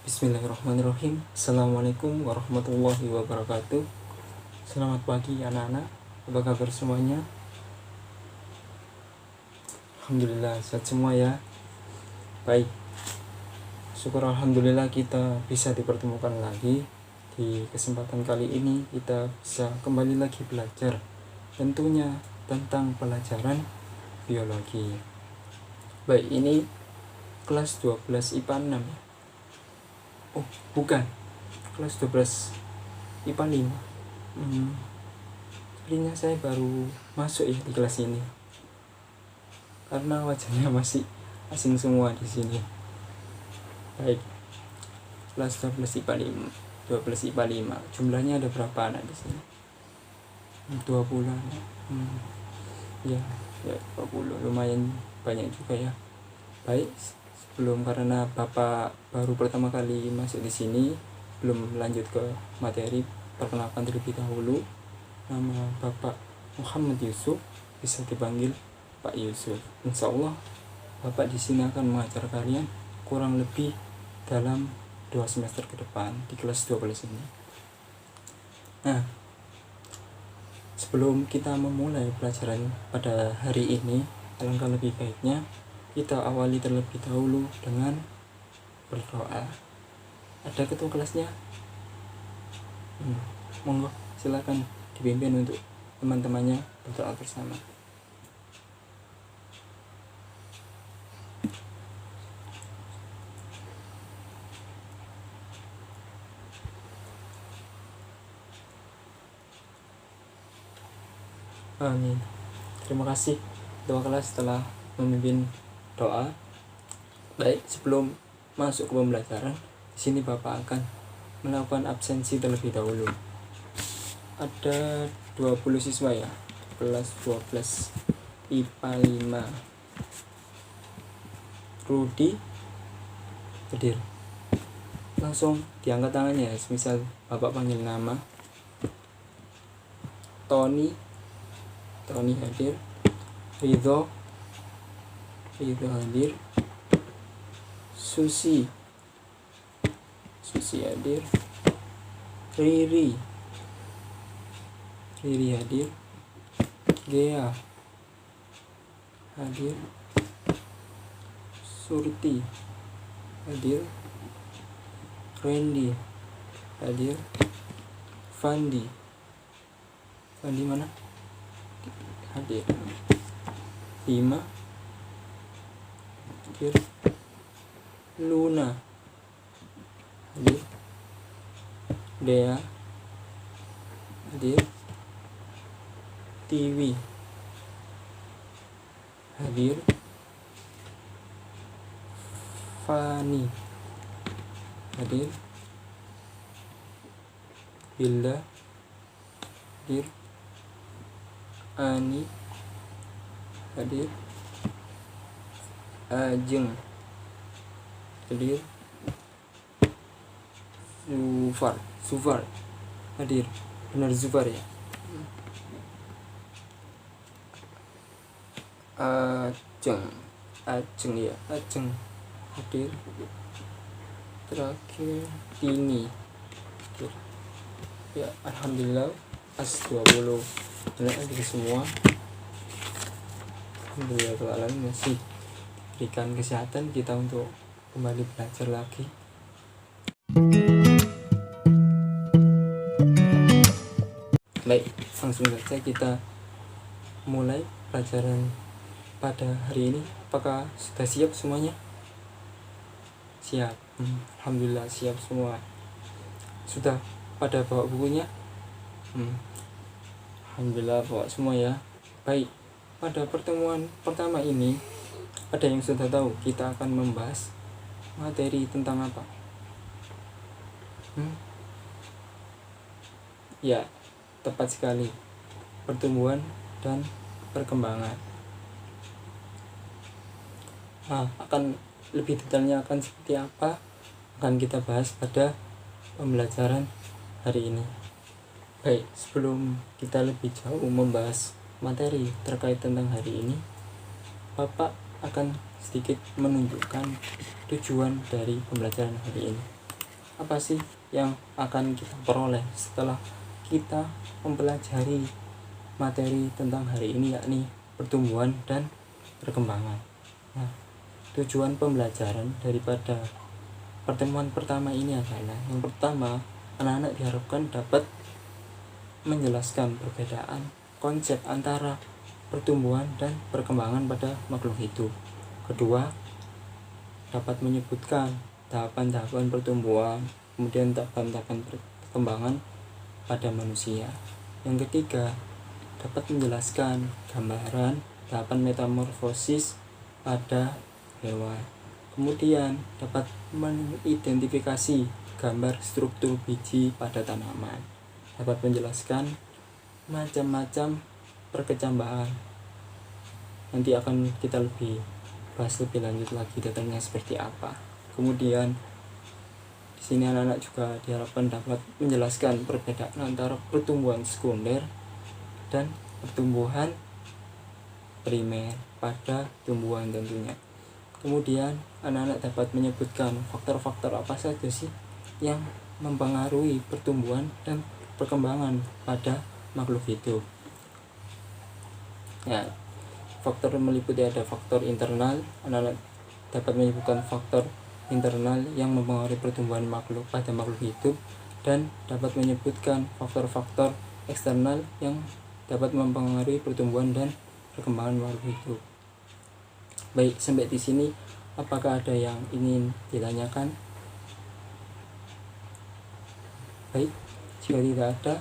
Bismillahirrahmanirrahim. Assalamualaikum warahmatullahi wabarakatuh. Selamat pagi anak-anak, apa kabar semuanya? Alhamdulillah sehat semua ya. Baik, syukur alhamdulillah kita bisa dipertemukan lagi. Di kesempatan kali ini kita bisa kembali lagi belajar, tentunya tentang pelajaran biologi. Baik, ini kelas 12 IPA 6 ya. Oh bukan, kelas 12 IPA 5. Sepertinya saya baru masuk ya di kelas ini, karena wajahnya masih asing semua di sini. Baik, kelas 12 IPA 5. Jumlahnya ada berapa anak di sini? 20 anak. Ya 20, lumayan banyak juga ya. Baik, sebelum, karena Bapak baru pertama kali masuk di sini, belum lanjut ke materi, perkenalkan terlebih dahulu. Nama Bapak Muhammad Yusuf, bisa dipanggil Pak Yusuf. Insya Allah Bapak di sini akan mengajar kalian kurang lebih dalam 2 semester ke depan di kelas 12 ini. Nah, sebelum kita memulai pelajaran pada hari ini, alangkah lebih baiknya kita awali terlebih dahulu dengan berdoa. Ada ketua kelasnya? Monggo, silakan dipimpin untuk teman-temannya berdoa bersama. Amin. Terima kasih ketua kelas telah memimpin doa. Baik, sebelum masuk ke pembelajaran, di sini Bapak akan melakukan absensi terlebih dahulu. Ada 20 siswa ya, kelas 12 IPA 5. Rudi hadir. Langsung diangkat tangannya ya, misal Bapak panggil nama. Tony hadir. Ridho hadir. Susi hadir. Riri hadir. Gea hadir. Surti hadir. Randy hadir. Fandi mana? Hadir. 5 hadir. Luna hadir. Dea hadir. Tiwi hadir. Fani hadir. Hilda hadir. Ani hadir. Ajeng hadir. Zufar hadir. Benar Zufar ya. Ajeng ya, Ajeng hadir. Terakhir ini hadir. Ya, alhamdulillah as 20 hadir semua. Alhamdulillah Tuhan masih berikan kesehatan kita untuk kembali belajar lagi. Baik, langsung saja kita mulai pelajaran pada hari ini. Apakah sudah siap semuanya? Siap. Alhamdulillah siap semua. Sudah pada bawa bukunya? Alhamdulillah bawa semua ya. Baik, pada pertemuan pertama ini, ada yang sudah tahu kita akan membahas materi tentang apa? Ya, tepat sekali, pertumbuhan dan perkembangan. Akan lebih detailnya akan seperti apa akan kita bahas pada pembelajaran hari ini. Baik, sebelum kita lebih jauh membahas materi terkait tentang hari ini, Bapak akan sedikit menunjukkan tujuan dari pembelajaran hari ini. Apa sih yang akan kita peroleh setelah kita mempelajari materi tentang hari ini, yakni pertumbuhan dan perkembangan. Nah, tujuan pembelajaran daripada pertemuan pertama ini adalah, yang pertama, anak-anak diharapkan dapat menjelaskan perbedaan konsep antara pertumbuhan dan perkembangan pada makhluk hidup. Kedua, dapat menyebutkan tahapan-tahapan pertumbuhan, kemudian tahapan-tahapan perkembangan pada manusia. Yang ketiga, dapat menjelaskan gambaran tahapan metamorfosis pada hewan. Kemudian dapat mengidentifikasi gambar struktur biji pada tanaman. Dapat menjelaskan macam-macam perkecambahan. Nanti akan kita bahas lebih lanjut lagi detailnya seperti apa. Kemudian di sini anak-anak juga diharapkan dapat menjelaskan perbedaan antara pertumbuhan sekunder dan pertumbuhan primer pada tumbuhan tentunya. Kemudian anak-anak dapat menyebutkan faktor-faktor apa saja sih yang mempengaruhi pertumbuhan dan perkembangan pada makhluk hidup. Ya, faktor meliputi ada faktor internal. Anak-anak dapat menyebutkan faktor internal yang mempengaruhi pertumbuhan makhluk pada makhluk hidup, dan dapat menyebutkan faktor-faktor eksternal yang dapat mempengaruhi pertumbuhan dan perkembangan makhluk hidup. Baik, sampai di sini apakah ada yang ingin ditanyakan? Baik, jika tidak ada,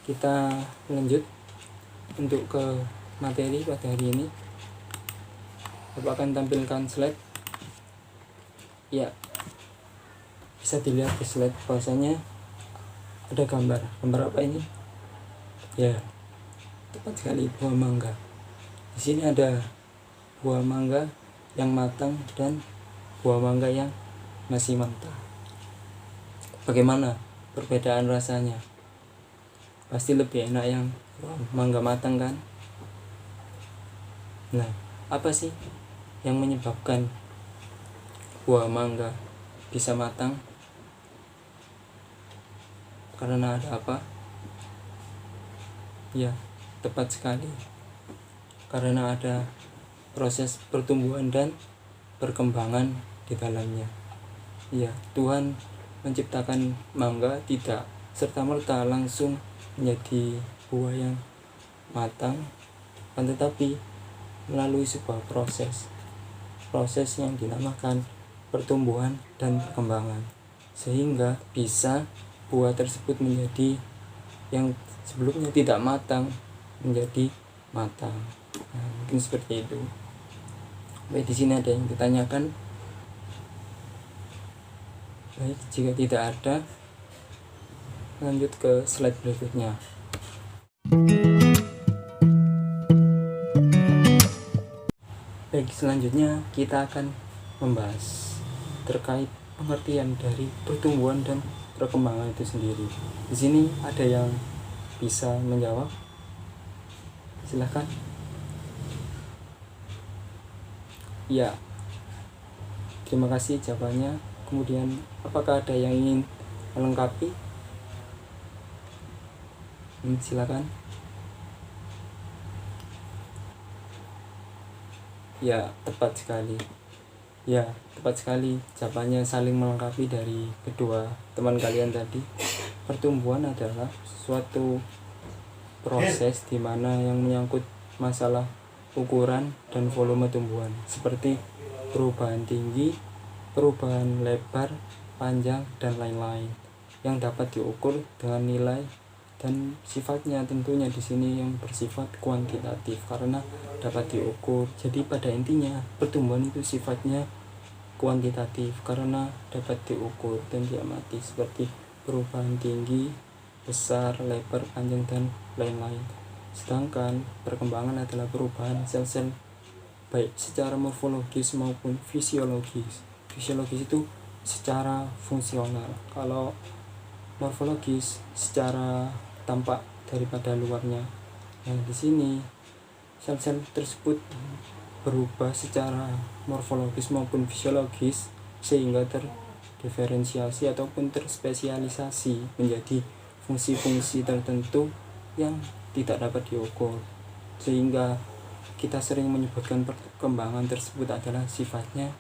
kita lanjut untuk ke materi pada hari ini. Bapak akan tampilkan slide. Ya, bisa dilihat di slide bahwasanya ada gambar apa ini? Ya, tepat sekali, buah mangga. Di sini ada buah mangga yang matang dan buah mangga yang masih mentah. Bagaimana perbedaan rasanya? Pasti lebih enak yang mangga matang kan? Nah, apa sih yang menyebabkan buah mangga bisa matang? Karena ada apa? Ya, tepat sekali. Karena ada proses pertumbuhan dan perkembangan di dalamnya. Ya, Tuhan menciptakan mangga tidak serta-merta langsung menjadi buah yang matang, tetapi melalui sebuah proses yang dinamakan pertumbuhan dan perkembangan, sehingga bisa buah tersebut menjadi yang sebelumnya tidak matang menjadi matang. Nah, mungkin seperti itu. Baik, di sini ada yang ditanyakan? Baik, jika tidak ada, lanjut ke slide berikutnya. Baik, selanjutnya kita akan membahas terkait pengertian dari pertumbuhan dan perkembangan itu sendiri. Di sini ada yang bisa menjawab? Silahkan. Ya, terima kasih jawabannya. Kemudian apakah ada yang ingin melengkapi? Silakan. Ya, tepat sekali. Jawabannya saling melengkapi dari kedua teman kalian tadi. Pertumbuhan adalah suatu proses di mana yang menyangkut masalah ukuran dan volume tumbuhan, seperti perubahan tinggi, perubahan lebar, panjang, dan lain-lain, yang dapat diukur dengan nilai dan sifatnya tentunya di sini yang bersifat kuantitatif karena dapat diukur. Jadi pada intinya pertumbuhan itu sifatnya kuantitatif karena dapat diukur dan diamati, seperti perubahan tinggi, besar, lebar, panjang, dan lain-lain. Sedangkan perkembangan adalah perubahan sel-sel baik secara morfologis maupun fisiologis. Fisiologis itu secara fungsional, kalau morfologis secara tampak daripada luarnya. Nah, di sini sel-sel tersebut berubah secara morfologis maupun fisiologis sehingga terdiferensiasi ataupun terspesialisasi menjadi fungsi-fungsi tertentu yang tidak dapat diukur, sehingga kita sering menyebutkan perkembangan tersebut adalah sifatnya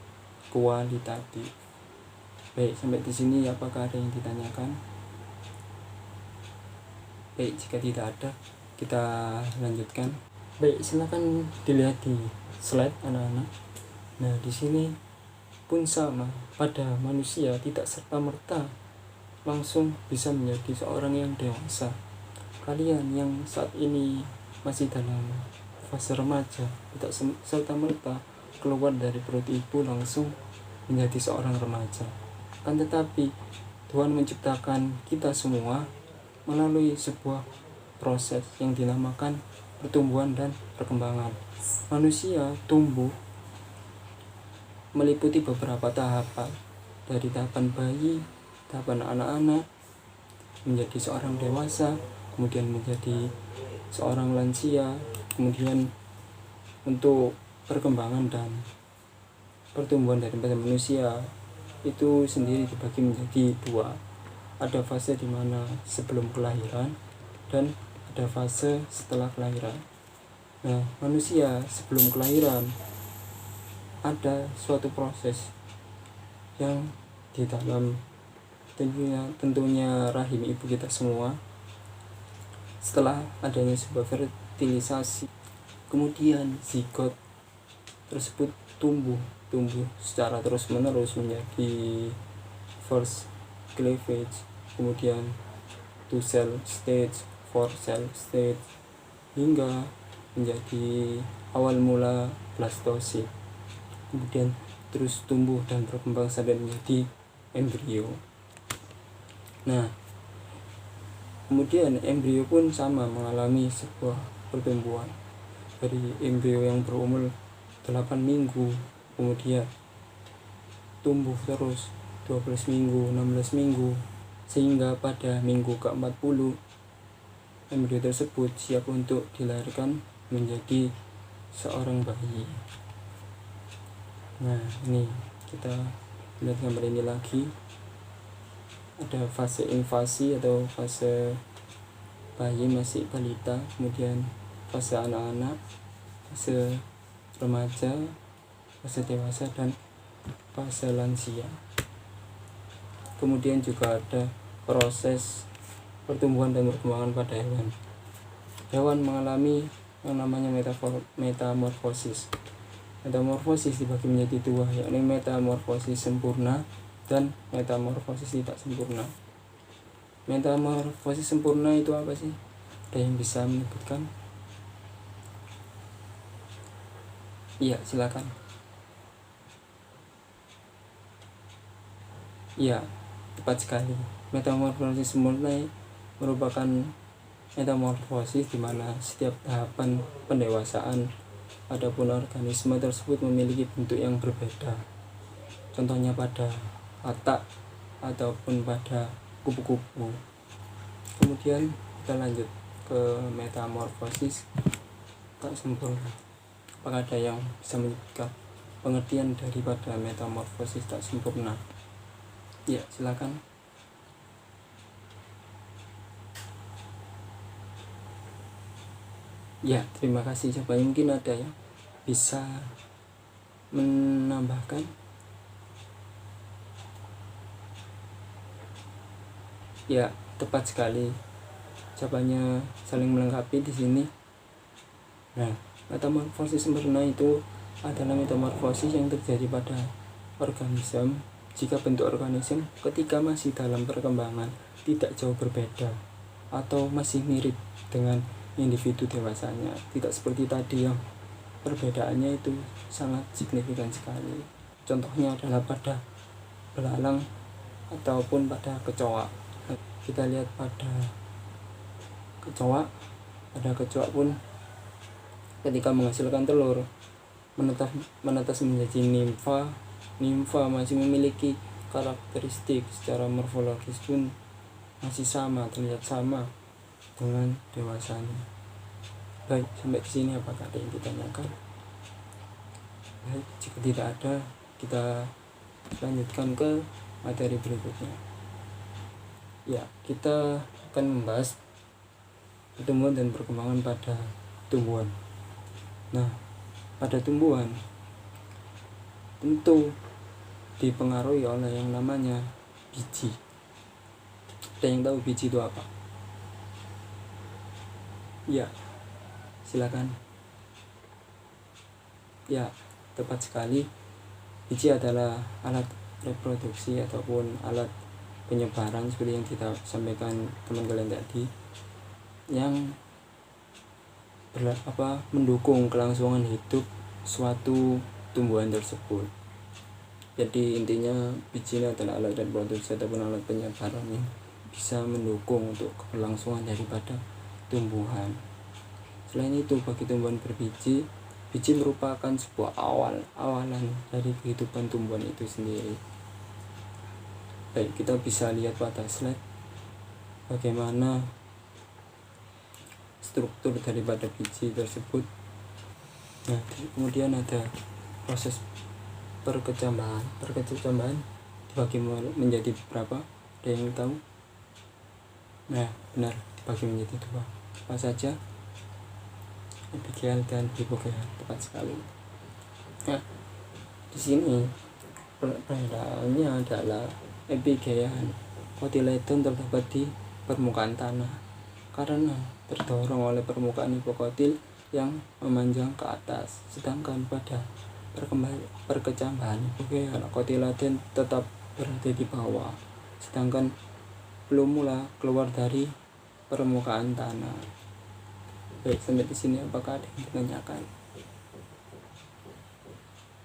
kualitatif. Baik, sampai di sini apakah ada yang ditanyakan? Baik, jika tidak ada, kita lanjutkan. Baik, silakan dilihat di slide anak-anak. Nah, di sini pun sama, pada manusia tidak serta-merta langsung bisa menjadi seorang yang dewasa. Kalian yang saat ini masih dalam fase remaja tidak serta-merta keluar dari perut ibu langsung menjadi seorang remaja. Kan tetapi Tuhan menciptakan kita semua melalui sebuah proses yang dinamakan pertumbuhan dan perkembangan. Manusia tumbuh meliputi beberapa tahapan, dari tahapan bayi, tahapan anak-anak, menjadi seorang dewasa, kemudian menjadi seorang lansia, kemudian untuk perkembangan dan pertumbuhan daripada manusia itu sendiri dibagi menjadi dua. Ada fase di mana sebelum kelahiran dan ada fase setelah kelahiran. Nah, manusia sebelum kelahiran ada suatu proses yang di dalam tentunya rahim ibu kita semua. Setelah adanya sebuah fertilisasi, kemudian zigot tersebut tumbuh secara terus menerus menjadi first cleavage, kemudian 2 cell stage, 4 cell stage, hingga menjadi awal mula blastosis, kemudian terus tumbuh dan berkembang sampai menjadi embrio. Nah, kemudian embrio pun sama mengalami sebuah pertumbuhan dari embrio yang berumur 8 minggu, kemudian tumbuh terus 12 minggu, 16 minggu, sehingga pada minggu ke-40 embrio tersebut siap untuk dilahirkan menjadi seorang bayi. Nah, ini kita lihat gambar ini lagi. Ada fase invasi atau fase bayi masih balita, kemudian fase anak-anak, fase remaja, fase dewasa, dan fase lansia. Kemudian juga ada proses pertumbuhan dan perkembangan pada hewan. Hewan mengalami yang namanya metamorfosis. Metamorfosis dibagi menjadi dua, yakni metamorfosis sempurna dan metamorfosis tidak sempurna. Metamorfosis sempurna itu apa sih? Ada yang bisa menyebutkan? Iya, silakan. Iya, tepat sekali. Metamorfosis sempurna merupakan metamorfosis di mana setiap tahapan pendewasaan adapun organisme tersebut memiliki bentuk yang berbeda. Contohnya pada katak ataupun pada kupu-kupu. Kemudian kita lanjut ke metamorfosis tak sempurna. Apakah ada yang bisa menyebutkan pengertian daripada metamorfosis tak sempurna? Ya, silakan. Ya, terima kasih. Coba mungkin ada yang bisa menambahkan. Ya, tepat sekali. Jawabannya saling melengkapi di sini. Nah, metamorfosis sempurna itu adalah metamorfosis yang terjadi pada organisme jika bentuk organisme ketika masih dalam perkembangan tidak jauh berbeda atau masih mirip dengan individu dewasanya, tidak seperti tadi yang perbedaannya itu sangat signifikan sekali. Contohnya adalah pada belalang ataupun pada kecoa. Kita lihat pada kecoa pun ketika menghasilkan telur menetas menjadi nimfa masih memiliki karakteristik secara morfologis pun masih sama, terlihat sama dengan dewasanya. Baik, sampai di sini apakah ada yang ditanyakan? Baik, jika tidak ada, kita lanjutkan ke materi berikutnya. Ya, kita akan membahas pertumbuhan dan perkembangan pada tumbuhan. Nah, pada tumbuhan tentu dipengaruhi oleh yang namanya biji. Ada yang tahu biji itu apa? Ya, silakan. Ya, tepat sekali. Biji adalah alat reproduksi ataupun alat penyebaran seperti yang kita sampaikan teman kalian tadi, yang mendukung kelangsungan hidup suatu tumbuhan tersebut. Jadi intinya biji ini adalah alat reproduksi ataupun alat penyebaran yang bisa mendukung untuk kelangsungan daripada tumbuhan. Selain itu, bagi tumbuhan berbiji, biji merupakan sebuah awalan dari kehidupan tumbuhan itu sendiri. Baik, kita bisa lihat pada slide bagaimana struktur daripada biji tersebut. Nah, kemudian ada proses perkecambahan dibagi menjadi berapa? Ada yang tahu? Nah, benar, dibagi menjadi dua. Apa saja? Epigeal dan hipogeal, tepat sekali. Nah, di sini perbedaannya adalah epigeal kotiledon terdapat di permukaan tanah karena terdorong oleh permukaan hipokotil yang memanjang ke atas, sedangkan pada perkecambahan hipogeal kotiledon tetap berada di bawah, sedangkan belum mula keluar dari permukaan tanah. Baik, sampai di sini apakah ada yang ditanyakan?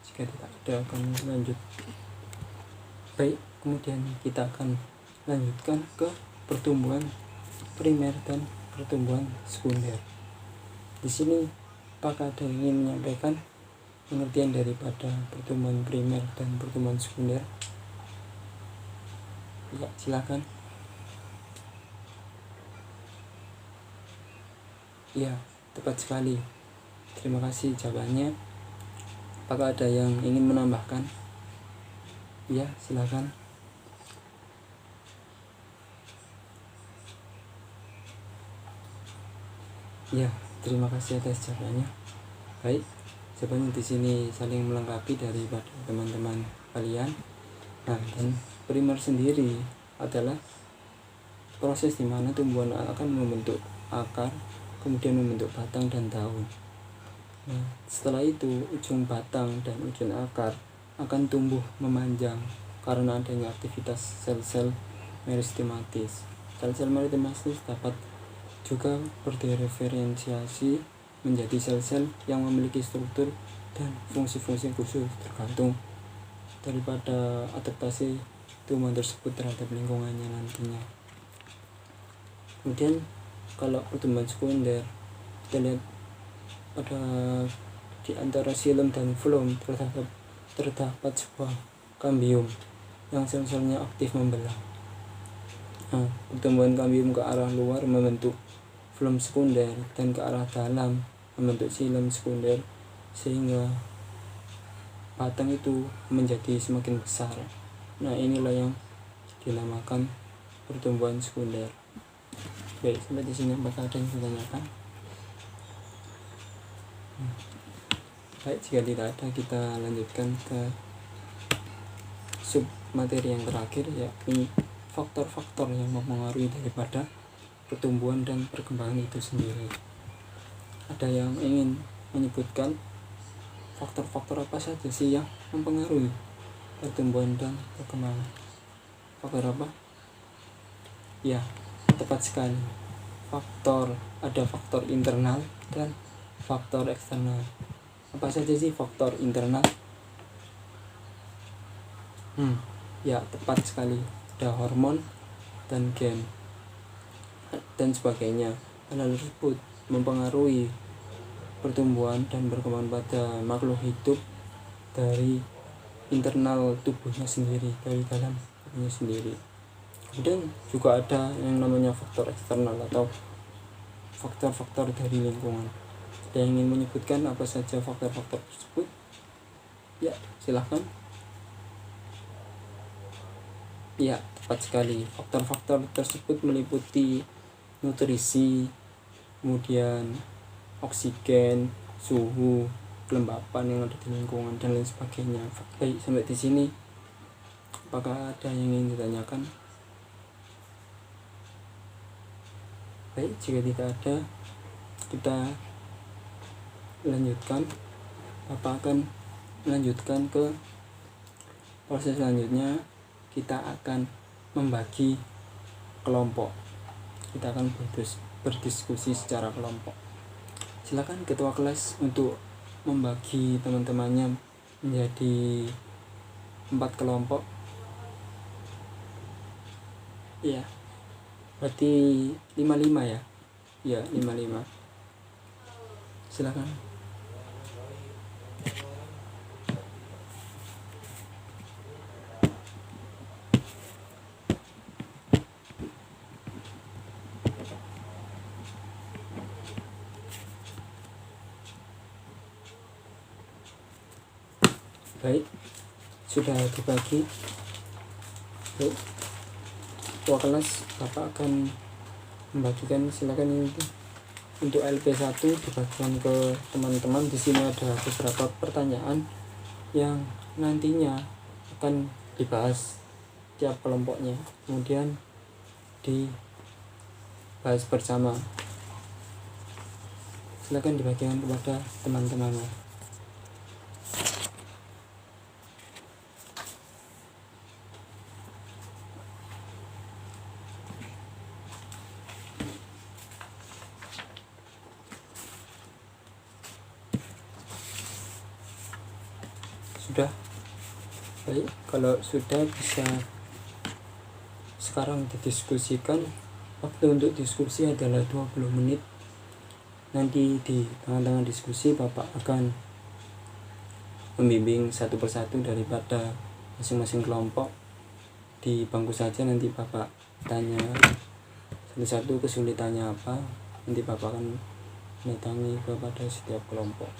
Jika tidak ada, akan lanjut. Baik, kemudian kita akan lanjutkan ke pertumbuhan primer dan pertumbuhan sekunder. Di sini apakah ada yang ingin menyampaikan pengertian daripada pertumbuhan primer dan pertumbuhan sekunder? Ya, silakan. Ya, tepat sekali. Terima kasih jawabannya. Apakah ada yang ingin menambahkan? Ya, silakan. Ya, terima kasih atas jawabannya. Baik, jawabannya di sini saling melengkapi daripada teman-teman kalian. Nah, dan primer sendiri adalah proses di mana tumbuhan akan membentuk akar, kemudian membentuk batang dan daun. Nah, setelah itu ujung batang dan ujung akar akan tumbuh memanjang karena adanya aktivitas sel-sel meristematis. Sel-sel meristematis dapat juga berdiferensiasi menjadi sel-sel yang memiliki struktur dan fungsi-fungsi khusus tergantung daripada adaptasi tumbuhan tersebut terhadap lingkungannya nantinya. Kemudian kalau pertumbuhan sekunder, kita lihat pada di antara xilem dan floem terdapat sebuah kambium yang sel-selnya aktif membelah. Nah, pertumbuhan kambium ke arah luar membentuk floem sekunder dan ke arah dalam membentuk xilem sekunder, sehingga batang itu menjadi semakin besar. Nah, inilah yang dinamakan pertumbuhan sekunder. Baik, sampai di sini apakah ada yang ditanyakan? Baik, jika tidak ada, kita lanjutkan ke sub materi yang terakhir, yakni faktor-faktor yang mempengaruhi daripada pertumbuhan dan perkembangan itu sendiri. Ada yang ingin menyebutkan faktor-faktor apa saja sih yang mempengaruhi pertumbuhan dan perkembangan? Faktor apa? Ya, tepat sekali. Ada faktor internal dan faktor eksternal. Apa saja sih faktor internal? Ya, tepat sekali. Ada hormon dan gen dan sebagainya. Hal tersebut mempengaruhi pertumbuhan dan perkembangan pada makhluk hidup dari internal tubuhnya sendiri, dari dalam tubuhnya sendiri. Kemudian juga ada yang namanya faktor eksternal atau faktor-faktor dari lingkungan. Ada yang ingin menyebutkan apa saja faktor-faktor tersebut? Silahkan. Ya, tepat sekali. Faktor-faktor tersebut meliputi nutrisi, kemudian oksigen, suhu, kelembapan yang ada di lingkungan, dan lain sebagainya. Baik, sampai di sini apakah ada yang ingin ditanyakan? Baik, jika tidak ada, kita lanjutkan. Bapak akan melanjutkan ke proses selanjutnya. Kita akan membagi kelompok. Kita akan berdiskusi secara kelompok. Silakan ketua kelas untuk membagi teman-temannya menjadi 4 kelompok. Ya, berarti 55 ya. Ya, 55. Silakan. Baik, sudah dibagi. Baik, ketua kelas Bapak akan membagikan. Silakan ini untuk LP1 dibagikan ke teman-teman. Di sini ada beberapa pertanyaan yang nantinya akan dibahas tiap kelompoknya, kemudian dibahas bersama. Silakan dibagikan kepada teman-temannya. Sudah? Baik, kalau sudah bisa sekarang didiskusikan. Waktu untuk diskusi adalah 20 menit. Nanti di tengah-tengah diskusi Bapak akan membimbing satu persatu daripada masing-masing kelompok. Di bangku saja nanti Bapak tanya satu-satu kesulitannya apa. Nanti Bapak akan mendatangi kepada setiap kelompok.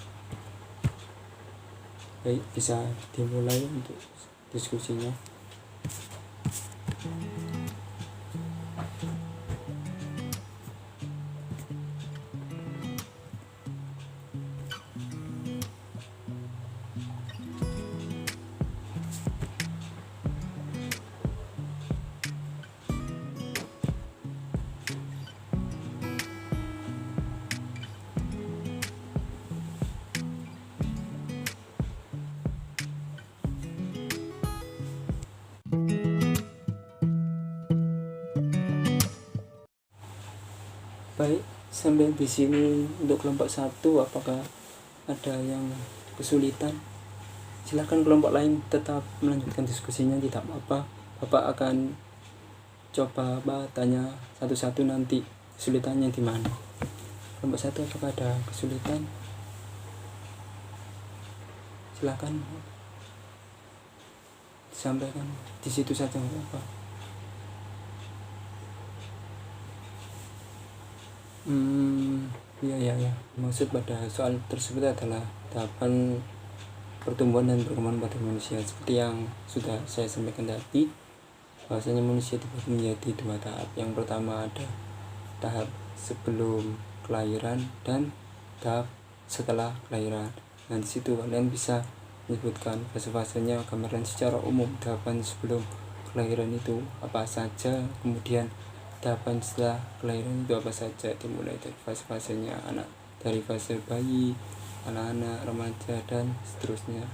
Baik, bisa dimulai untuk diskusinya. Baik, sampai di sini untuk kelompok 1 apakah ada yang kesulitan? Silakan kelompok lain tetap melanjutkan diskusinya, tidak apa-apa. Bapak akan coba tanya satu-satu nanti kesulitannya di mana. Kelompok 1 apakah ada kesulitan? Silakan sampaikan di situ saja, apa. Ya. Maksud pada soal tersebut adalah tahapan pertumbuhan dan perkembangan pada manusia. Seperti yang sudah saya sampaikan tadi, bahwasanya manusia dibagi menjadi 2 tahap. Yang pertama ada tahap sebelum kelahiran dan tahap setelah kelahiran. Nah, di situ kalian bisa menyebutkan fase-fasenya, gambaran secara umum tahapan sebelum kelahiran itu apa saja, kemudian tahapan setelah kelahiran itu apa saja, dimulai dari fase-fasenya anak, dari fase bayi, anak-anak, remaja, dan seterusnya.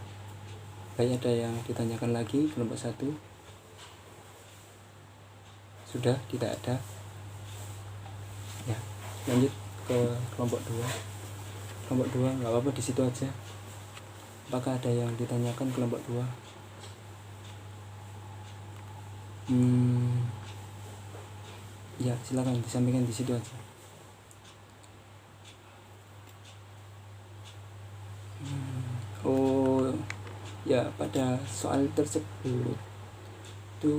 Baik, ada yang ditanyakan lagi kelompok 1? Sudah, tidak ada. Ya, lanjut ke kelompok 2. Kelompok 2 nggak apa-apa, di situ aja. Apakah ada yang ditanyakan kelompok 2? Ya, silakan disampaikan di situ aja. Oh ya, pada soal tersebut itu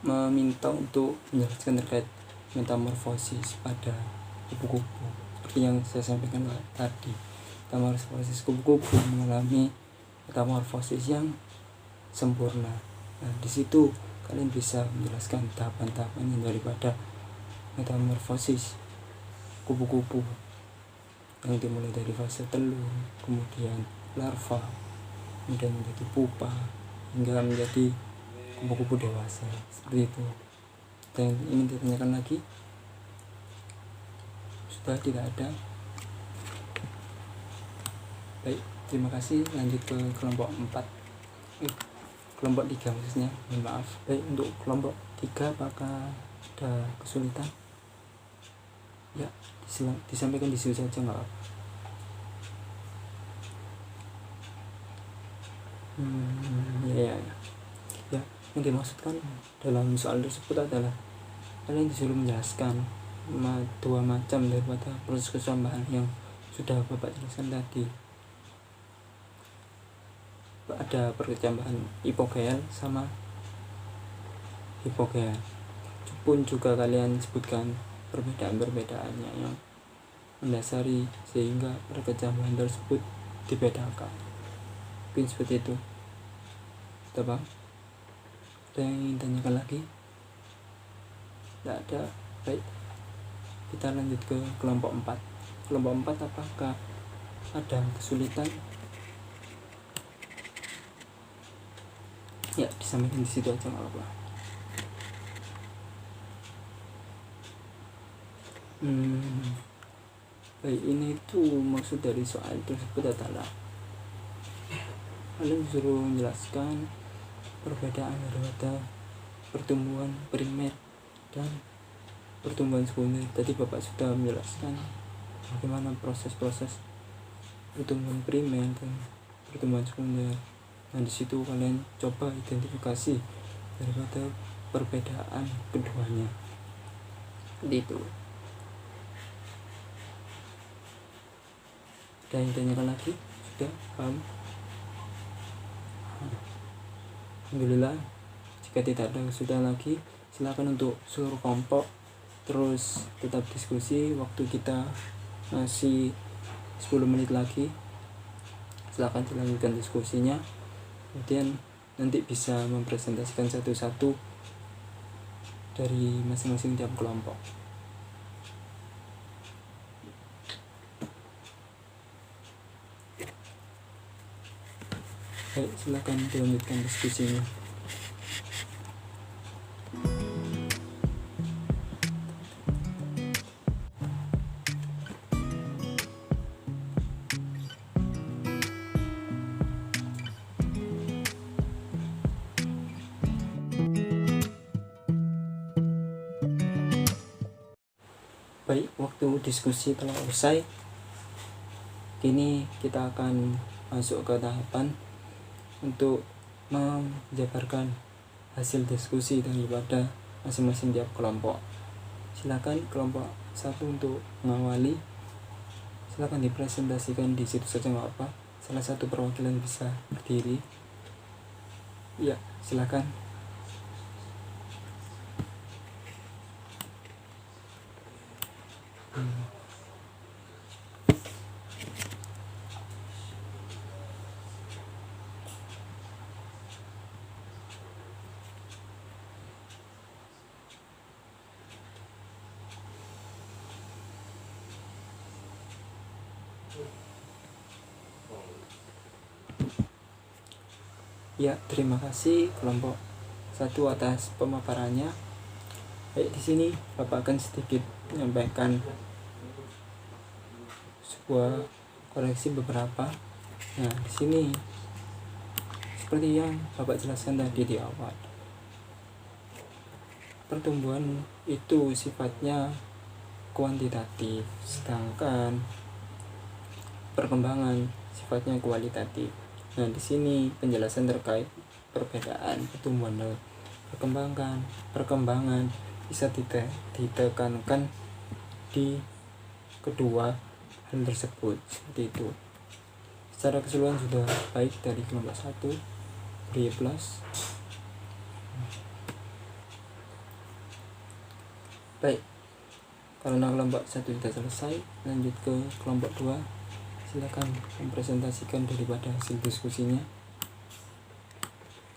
meminta untuk menjelaskan terkait metamorfosis pada kupu-kupu. Seperti yang saya sampaikan tadi, metamorfosis kupu-kupu mengalami metamorfosis yang sempurna. Nah, di situ kalian bisa menjelaskan tahapan-tahapannya daripada metamorfosis kupu-kupu yang dimulai dari fase telur, kemudian larva, kemudian menjadi pupa, hingga menjadi kupu-kupu dewasa, seperti itu. Dan ingin ditanyakan lagi? Sudah tidak ada? Baik, terima kasih. Lanjut ke kelompok 4, kelompok 3 maksudnya, mohon maaf. Baik, untuk kelompok 3 apakah ada kesulitan? Ya, disampaikan di situ saja, nggak apa. Ya, yang dimaksudkan dalam soal tersebut adalah kalian disuruh menjelaskan dua macam daripada proses kesambahan yang sudah Bapak jelaskan tadi. Ada perkecambahan hipogeal sama hipogeal. Pun juga kalian sebutkan perbedaan-perbedaannya yang mendasari sehingga perkecambahan tersebut dibedakan. Mungkin seperti itu. Sudah Bang? Ada yang ingin tanyakan lagi? Tidak ada. Baik, kita lanjut ke kelompok 4. Kelompok 4 apakah ada kesulitan? Ya, disampaikan di situ aja, nggak apa-apa. Baik, ini tuh maksud dari soal tersebut adalah kalian disuruh menjelaskan perbedaan daripada pertumbuhan primer dan pertumbuhan sekunder. Tadi Bapak sudah menjelaskan bagaimana proses-proses pertumbuhan primer dan pertumbuhan sekunder. Nah, di situ kalian coba identifikasi daripada perbedaan keduanya. Seperti itu. Ada yang tanyakan lagi? Sudah paham? Alhamdulillah. Jika tidak ada kesulitan lagi, silakan untuk seluruh kelompok terus tetap diskusi. Waktu kita masih 10 menit lagi, silakan dilanjutkan diskusinya. Kemudian nanti bisa mempresentasikan satu-satu dari masing-masing tiap kelompok. Baik, silakan dilanjutkan diskusinya. Baik, waktu diskusi telah usai. Kini kita akan masuk ke tahapan untuk menjabarkan hasil diskusi daripada masing-masing tiap kelompok. Silakan kelompok 1 untuk mengawali. Silakan dipresentasikan di situ saja, nggak apa. Salah satu perwakilan bisa berdiri. Ya, silakan. Ya, terima kasih kelompok 1 atas pemaparannya. Baik, di sini Bapak akan sedikit menyampaikan sebuah koreksi beberapa. Nah, di sini seperti yang Bapak jelaskan tadi di awal, pertumbuhan itu sifatnya kuantitatif, sedangkan perkembangan sifatnya kualitatif. Nah, di sini penjelasan terkait perbedaan pertumbuhan dan perkembangan bisa ditekankan di kedua hal tersebut, seperti itu. Secara keseluruhan sudah baik dari kelompok 1, beri plus. Baik, karena kelompok 1 sudah selesai, lanjut ke kelompok 2. Silakan mempresentasikan daripada hasil diskusinya.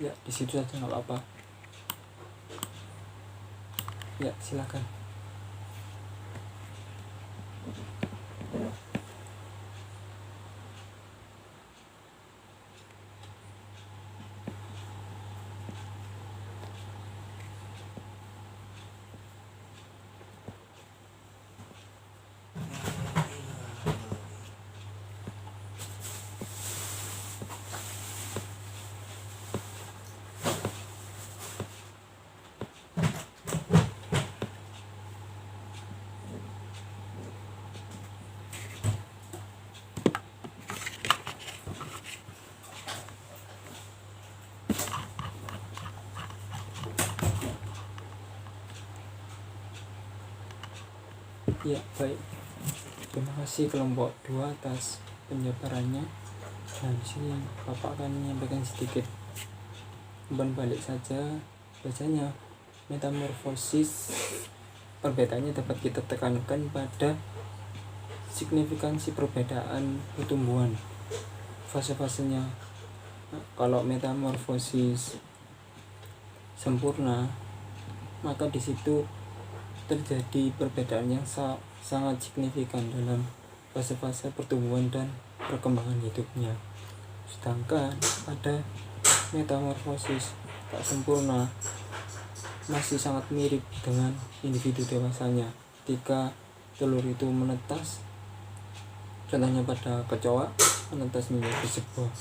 Ya di situ saja nggak apa-apa. Ya silakan. Ya baik, terima kasih kelompok 2 atas penjabarannya. Nah di sini Bapak akan menyampaikan sedikit umpan balik saja. Biasanya metamorfosis perbedaannya dapat kita tekankan pada signifikansi perbedaan pertumbuhan fase-fasenya. Nah, kalau metamorfosis sempurna, maka di situ terjadi perbedaan yang sangat signifikan dalam fase-fase pertumbuhan dan perkembangan hidupnya. Sedangkan pada metamorfosis tak sempurna, masih sangat mirip dengan individu dewasanya. Ketika telur itu menetas, contohnya pada kecoa, menetas menjadi sebuah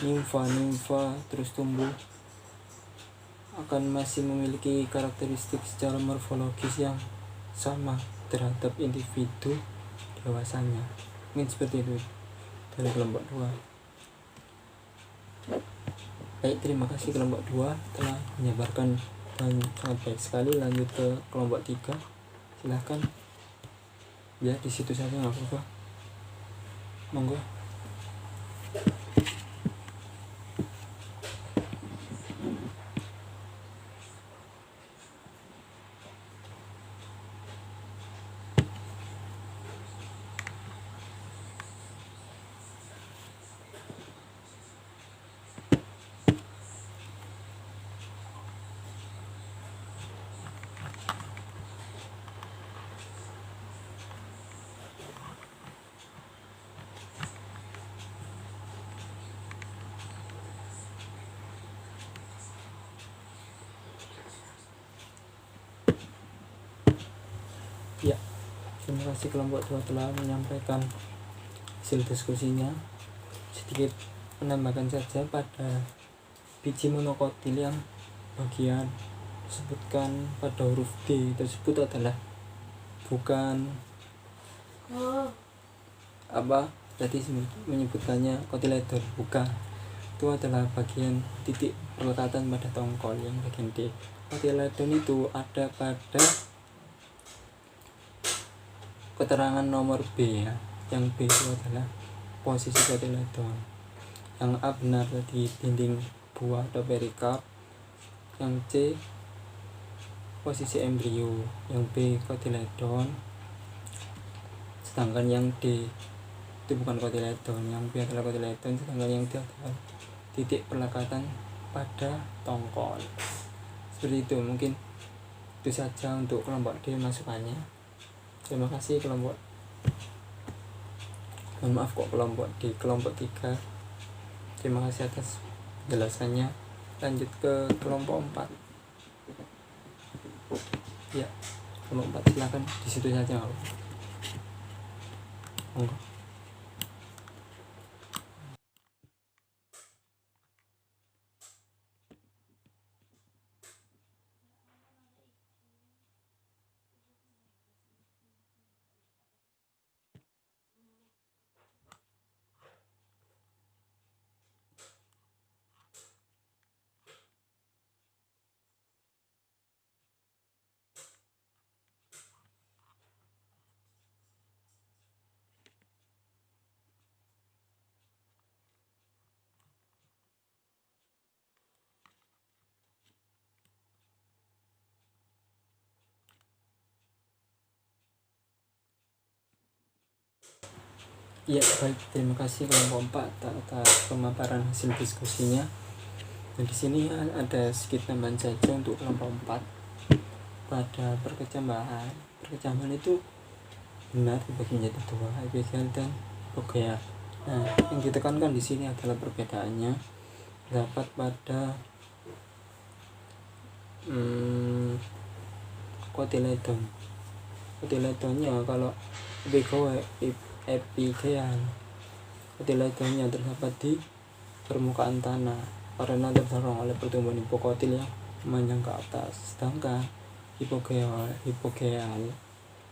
nimfa terus tumbuh, akan masih memiliki karakteristik secara morfologis yang sama terhadap individu dewasanya. Mungkin seperti itu dari kelompok 2. Baik, terima kasih kelompok 2 telah menyabarkan dan sangat baik sekali. Lanjut ke kelompok 3, silahkan. Ya di situ saja nggak apa-apa, monggo. Ya, terima kasih kelompok 2 telah menyampaikan hasil diskusinya. Sedikit menambahkan saja pada biji monokotil yang bagian disebutkan pada huruf D tersebut adalah bukan tadi menyebutkannya kotiledon, bukan. Itu adalah bagian titik pelekatan pada tongkol yang bagian D. Kotiledon itu ada pada keterangan nomor B ya. Yang B itu adalah posisi kotiledon. Yang A benar di dinding buah atau perikarp. Yang C posisi embrio. Yang B kotiledon. Sedangkan yang D itu bukan kotiledon. Yang B adalah kotiledon. Sedangkan yang D adalah titik pelekatan pada tongkol. Seperti itu, mungkin itu saja untuk kelompok D masukannya. Terima kasih kelompok kelompok D. Kelompok 3, terima kasih atas penjelasannya. Lanjut ke kelompok 4. Ya, kelompok 4 silakan di situ saja. Monggo. Ya baik, terima kasih kelompok 4 atas pemaparan hasil diskusinya. Nah, di sini ada sedikit tambahan saja untuk kelompok 4 pada perkecambahan. Perkecambahan itu benar dibagi menjadi dua, epigeal dan hypogeal. Nah, yang ditekankan di sini adalah perbedaannya terdapat pada kotiledon. Kotiledonnya kalau epigeal, kotiledonnya terdapat di permukaan tanah karena terdorong oleh pertumbuhan hipokotil yang memanjang ke atas, sedangkan hypogeal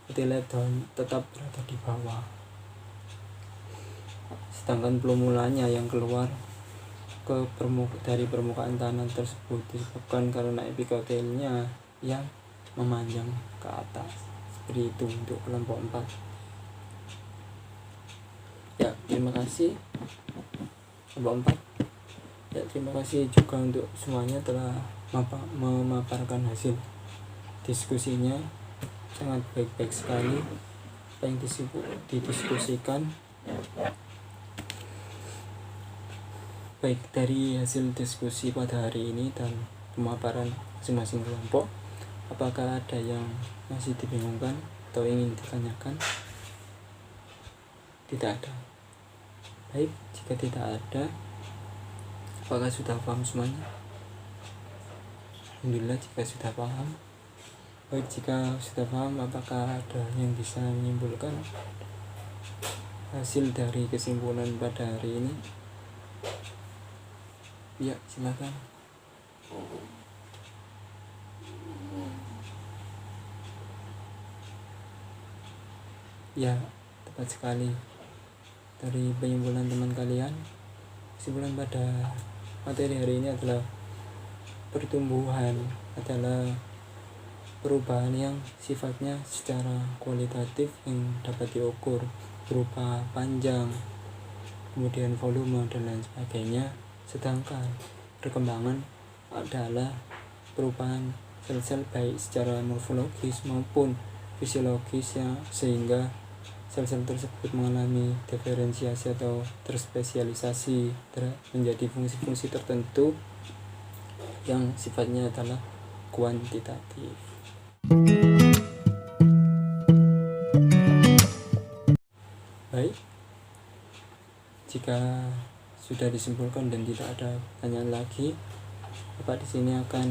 kotiledon tetap berada di bawah, sedangkan pelumulanya yang keluar dari permukaan tanah tersebut disebabkan karena epikotelnya yang memanjang ke atas. Seperti itu untuk kelompok 4. Ya, terima kasih kelompok 4. Ya, terima kasih juga untuk semuanya telah memaparkan hasil diskusinya. Sangat baik-baik sekali apa yang didiskusikan. Baik dari hasil diskusi pada hari ini dan pemaparan masing-masing kelompok, apakah ada yang masih dibingungkan atau ingin ditanyakan? Tidak ada. Baik, jika tidak ada, apakah sudah paham semuanya? Alhamdulillah jika sudah paham. Baik, jika sudah paham, apakah ada yang bisa menyimpulkan hasil dari kesimpulan pada hari ini? Ya, silakan. Ya, tepat sekali. Dari penyimpulan teman kalian, kesimpulan pada materi hari ini adalah pertumbuhan adalah perubahan yang sifatnya secara kualitatif yang dapat diukur berupa panjang, kemudian volume dan lain sebagainya. Sedangkan perkembangan adalah perubahan sel-sel baik secara morfologis maupun fisiologis ya, sehingga sel-sel tersebut mengalami diferensiasi atau terspesialisasi menjadi fungsi-fungsi tertentu yang sifatnya adalah kuantitatif. Baik, jika sudah disimpulkan dan tidak ada pertanyaan lagi, Bapak di sini akan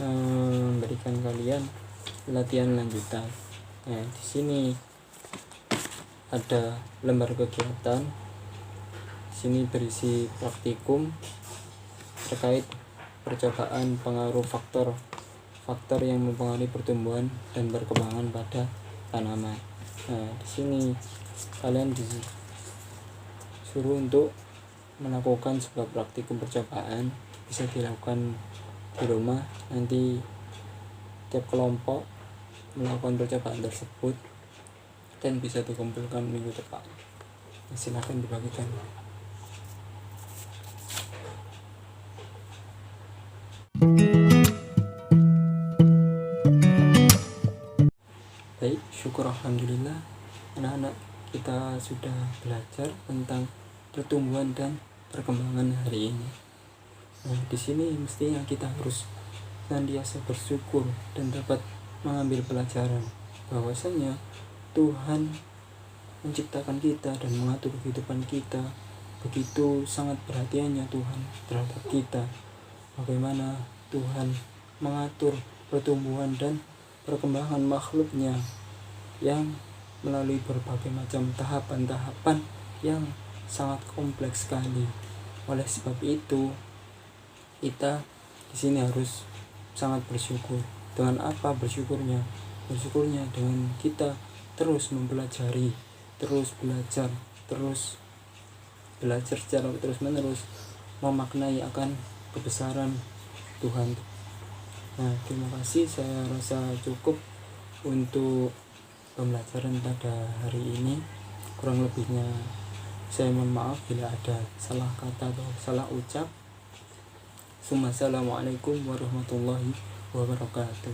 memberikan kalian latihan lanjutan. Nah, di sini ada lembar kegiatan. Di sini berisi praktikum terkait percobaan pengaruh faktor yang mempengaruhi pertumbuhan dan perkembangan pada tanaman. Nah, di sini kalian disuruh untuk melakukan sebuah praktikum percobaan, bisa dilakukan di rumah. Nanti tiap kelompok melakukan percobaan tersebut dan bisa dikumpulkan minggu depan. Silakan dibagikan. Baik, syukur alhamdulillah anak-anak kita sudah belajar tentang pertumbuhan dan perkembangan hari ini. Nah, di sini mestinya kita harus senantiasa bersyukur dan dapat mengambil pelajaran bahwasanya Tuhan menciptakan kita dan mengatur kehidupan kita. Begitu sangat perhatiannya Tuhan terhadap kita. Bagaimana Tuhan mengatur pertumbuhan dan perkembangan makhluknya yang melalui berbagai macam tahapan-tahapan yang sangat kompleks sekali. Oleh sebab itu, kita di sini harus sangat bersyukur. Dengan apa bersyukurnya? Bersyukurnya dengan kita terus mempelajari, terus belajar secara terus-menerus, memaknai akan kebesaran Tuhan. Nah, terima kasih. Saya rasa cukup untuk pembelajaran pada hari ini. Kurang lebihnya saya mohon maaf bila ada salah kata atau salah ucap. Assalamualaikum warahmatullahi wabarakatuh.